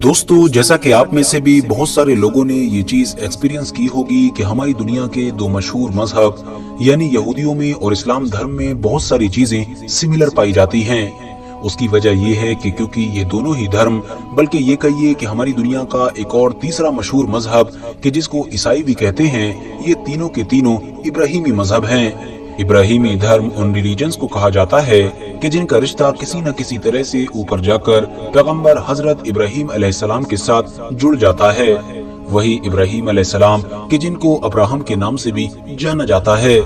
दोस्तों, जैसा कि आप में से भी बहुत सारे लोगों ने ये चीज एक्सपीरियंस की होगी कि हमारी दुनिया के दो मशहूर मजहब यानी यहूदियों में और इस्लाम धर्म में बहुत सारी चीजें सिमिलर पाई जाती हैं। उसकी वजह ये है कि क्योंकि ये दोनों ही धर्म, बल्कि ये कहिए कि हमारी दुनिया का एक और तीसरा मशहूर मजहब कि जिसको ईसाई भी कहते हैं, ये तीनों के तीनों इब्राहिमी मजहब हैं। इब्राहिमी धर्म उन रिलीजन्स को कहा जाता है कि जिनका रिश्ता किसी न किसी तरह से ऊपर जाकर पैगंबर हजरत इब्राहिम अलैहिस्सलाम के साथ जुड़ जाता है। वही इब्राहिम अलैहिस्सलाम कि जिनको अब्राहम के नाम से भी जाना जाता है।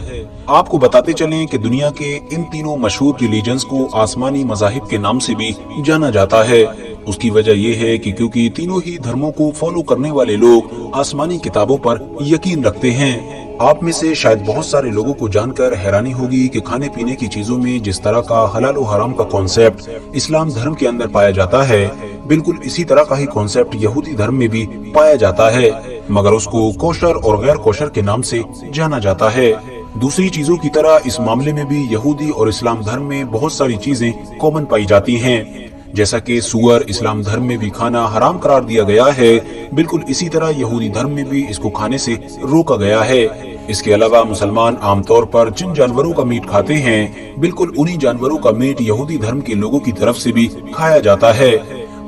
आपको बताते चलें कि दुनिया के इन तीनों मशहूर रिलीजन्स को आसमानी मज़ाहिब के नाम से भी जाना जाता है। उसकी वजह यह है कि क्योंकि तीनों ही धर्मों को फॉलो करने वाले लोग आसमानी किताबों पर यकीन रखते हैं। आप में से शायद बहुत सारे लोगों को जानकर हैरानी होगी कि खाने पीने की चीजों में जिस तरह का हलाल और हराम का कॉन्सेप्ट इस्लाम धर्म के अंदर पाया जाता है, बिल्कुल इसी तरह का ही कॉन्सेप्ट यहूदी धर्म में भी पाया जाता है, मगर उसको कोशर और गैर कोशर के नाम से जाना जाता है। दूसरी चीजों की तरह इस मामले में भी यहूदी और इस्लाम धर्म में बहुत सारी चीजें कॉमन पाई जाती हैं। जैसा कि सूअर इस्लाम धर्म में भी खाना हराम करार दिया गया है, बिल्कुल इसी तरह यहूदी धर्म में भी इसको खाने से रोका गया है। इसके अलावा मुसलमान आमतौर पर जिन जानवरों का मीट खाते हैं, बिल्कुल उन्हीं जानवरों का मीट यहूदी धर्म के लोगों की तरफ से भी खाया जाता है।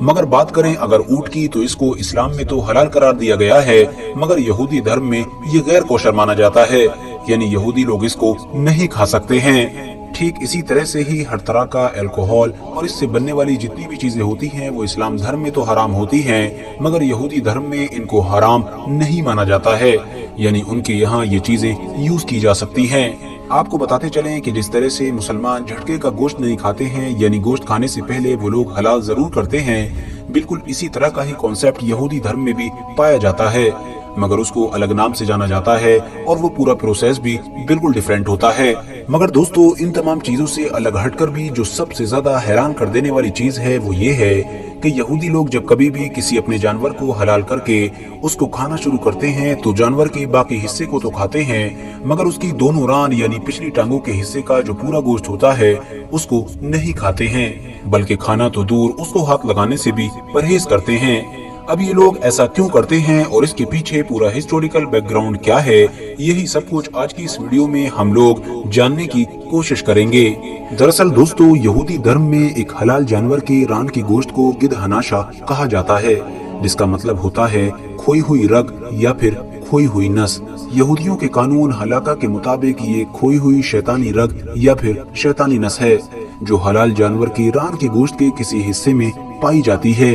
मगर बात करें अगर ऊंट की, तो इसको इस्लाम में तो हलाल करार दिया गया है, मगर यहूदी धर्म में ये गैर कोशर माना जाता है, यानी यहूदी लोग इसको नहीं खा सकते हैं। ठीक इसी तरह से ही हर तरह का अल्कोहल और इससे बनने वाली जितनी भी चीजें होती हैं वो इस्लाम धर्म में तो हराम होती हैं, मगर यहूदी धर्म में इनको हराम नहीं माना जाता है, यानी उनके यहाँ ये चीजें यूज की जा सकती हैं। आपको बताते चलें कि जिस तरह से मुसलमान झटके का गोश्त नहीं खाते हैं, यानी गोश्त खाने से पहले वो लोग हलाल जरूर करते हैं, बिल्कुल इसी तरह का ही कॉन्सेप्ट यहूदी धर्म में भी पाया जाता है, मगर उसको अलग नाम से जाना जाता है और वो पूरा प्रोसेस भी बिल्कुल डिफरेंट होता है। मगर दोस्तों, इन तमाम चीजों से अलग हटकर भी जो सबसे ज्यादा हैरान कर देने वाली चीज है वो ये है कि यहूदी लोग जब कभी भी किसी अपने जानवर को हलाल करके उसको खाना शुरू करते हैं तो जानवर के बाकी हिस्से को तो खाते हैं, मगर उसकी दोनों रान यानी पिछली टांगों के हिस्से का जो पूरा गोश्त होता है उसको नहीं खाते हैं, बल्कि खाना तो दूर उसको हाथ लगाने से भी परहेज करते हैं। अब ये लोग ऐसा क्यों करते हैं और इसके पीछे पूरा हिस्टोरिकल बैकग्राउंड क्या है, यही सब कुछ आज की इस वीडियो में हम लोग जानने की कोशिश करेंगे। दरअसल दोस्तों, यहूदी धर्म में एक हलाल जानवर के रान के गोश्त को गिद हनाशा कहा जाता है, जिसका मतलब होता है खोई हुई रग या फिर खोई हुई नस। यहूदियों के कानून हलाका के मुताबिक ये खोई हुई शैतानी रग या फिर शैतानी नस है, जो हलाल जानवर के रान के गोश्त के किसी हिस्से में पाई जाती है।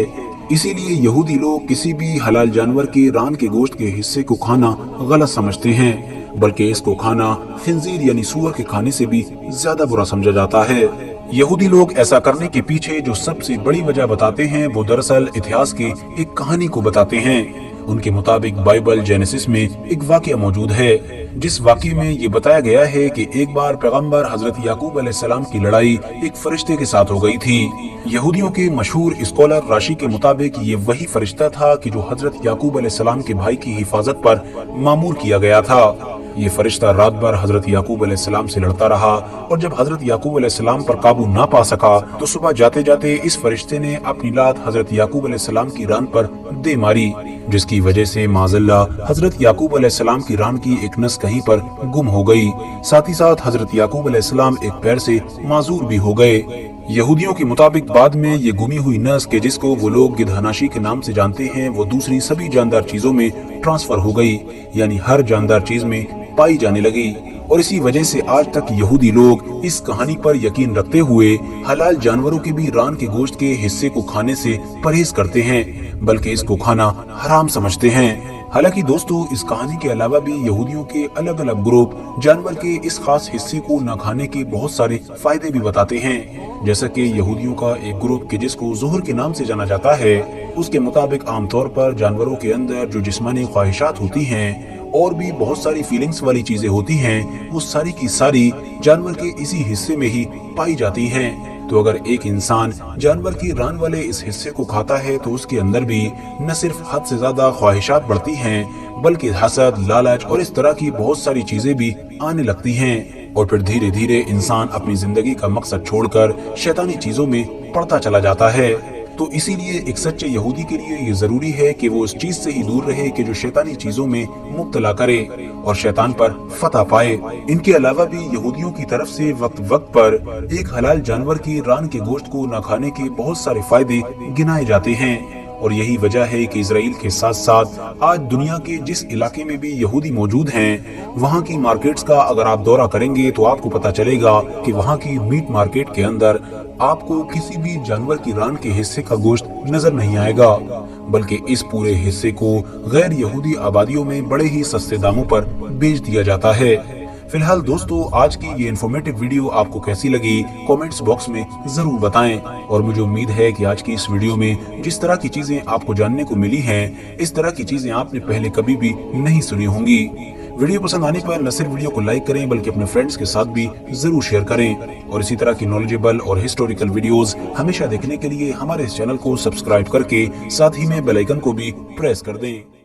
इसीलिए यहूदी लोग किसी भी हलाल जानवर के रान के गोश्त के हिस्से को खाना गलत समझते हैं, बल्कि इसको खाना खिंजीर यानी सूअर के खाने से भी ज्यादा बुरा समझा जाता है। यहूदी लोग ऐसा करने के पीछे जो सबसे बड़ी वजह बताते हैं वो दरअसल इतिहास की एक कहानी को बताते हैं। उनके मुताबिक बाइबल जेनेसिस में एक वाकया मौजूद है, जिस वाकये में ये बताया गया है कि एक बार पैगंबर हजरत याकूब अलैहिस्सलाम की लड़ाई एक फरिश्ते के साथ हो गई थी। यहूदियों के मशहूर स्कॉलर राशि के मुताबिक ये वही फरिश्ता था कि जो हजरत याकूब अलैहिस्सलाम के भाई की हिफाजत पर मामूर किया गया था। ये फरिश्ता रात भर हजरत याकूब अलैहिस्सलाम से लड़ता रहा और जब हजरत याकूब अलैहिस्सलाम पर काबू ना पा सका तो सुबह जाते जाते इस फरिश्ते ने अपनी लात हजरत याकूब अलैहिस्सलाम की रान पर दे मारी, जिसकी वजह से माज़अल्लाह हजरत याकूब अलैहिस्सलाम की रान की एक नस कहीं पर गुम हो गई। साथ ही साथ हजरत याकूब अलैहिस्सलाम एक पैर से माजूर भी हो गए। यहूदियों के मुताबिक बाद में ये गुमी हुई नस के जिसको वो लोग गिदहनाशी के नाम से जानते हैं, वो दूसरी सभी जानदार चीजों में ट्रांसफर हो गई, यानी हर जानदार चीज में पाई जाने लगी। और इसी वजह से आज तक यहूदी लोग इस कहानी पर यकीन रखते हुए हलाल जानवरों के भी रान के गोश्त के हिस्से को खाने से परहेज करते हैं, बल्कि इसको खाना हराम समझते हैं। हालांकि दोस्तों, इस कहानी के अलावा भी यहूदियों के अलग अलग ग्रुप जानवर के इस खास हिस्से को न खाने के बहुत सारे फायदे भी बताते हैं। जैसा कि यहूदियों का एक ग्रुप के जिसको ज़ुहर के नाम से जाना जाता है, उसके मुताबिक आमतौर पर जानवरों के अंदर जो जिस्मानी ख्वाहिशात होती हैं और भी बहुत सारी फीलिंग्स वाली चीजें होती हैं, वो सारी की सारी जानवर के इसी हिस्से में ही पाई जाती हैं। तो अगर एक इंसान जानवर की रान वाले इस हिस्से को खाता है तो उसके अंदर भी न सिर्फ हद से ज्यादा ख्वाहिशात बढ़ती हैं, बल्कि हसद, लालच और इस तरह की बहुत सारी चीजें भी आने लगती हैं। और फिर धीरे धीरे इंसान अपनी जिंदगी का मकसद छोड़कर शैतानी चीजों में पड़ता चला जाता है। तो इसीलिए एक सच्चे यहूदी के लिए ये जरूरी है कि वो उस चीज से ही दूर रहे कि जो शैतानी चीजों में मुब्तला करे और शैतान पर फतह पाए। इनके अलावा भी यहूदियों की तरफ से वक्त वक्त पर एक हलाल जानवर की रान के गोश्त को न खाने के बहुत सारे फायदे गिनाए जाते हैं। और यही वजह है कि इजराइल के साथ साथ आज दुनिया के जिस इलाके में भी यहूदी मौजूद हैं, वहाँ की मार्केट्स का अगर आप दौरा करेंगे तो आपको पता चलेगा कि वहाँ की मीट मार्केट के अंदर आपको किसी भी जानवर की रान के हिस्से का गोश्त नजर नहीं आएगा, बल्कि इस पूरे हिस्से को गैर यहूदी आबादियों में बड़े ही सस्ते दामों पर बेच दिया जाता है। फिलहाल दोस्तों, आज की ये इन्फॉर्मेटिव वीडियो आपको कैसी लगी कमेंट्स बॉक्स में जरूर बताएं। और मुझे उम्मीद है कि आज की इस वीडियो में जिस तरह की चीजें आपको जानने को मिली हैं, इस तरह की चीजें आपने पहले कभी भी नहीं सुनी होंगी। वीडियो पसंद आने पर न सिर्फ वीडियो को लाइक करें बल्कि अपने फ्रेंड्स के साथ भी जरूर शेयर करें। और इसी तरह की नॉलेजेबल और हिस्टोरिकल वीडियोस हमेशा देखने के लिए हमारे इस चैनल को सब्सक्राइब करके साथ ही में बेल आइकन को भी प्रेस कर दें।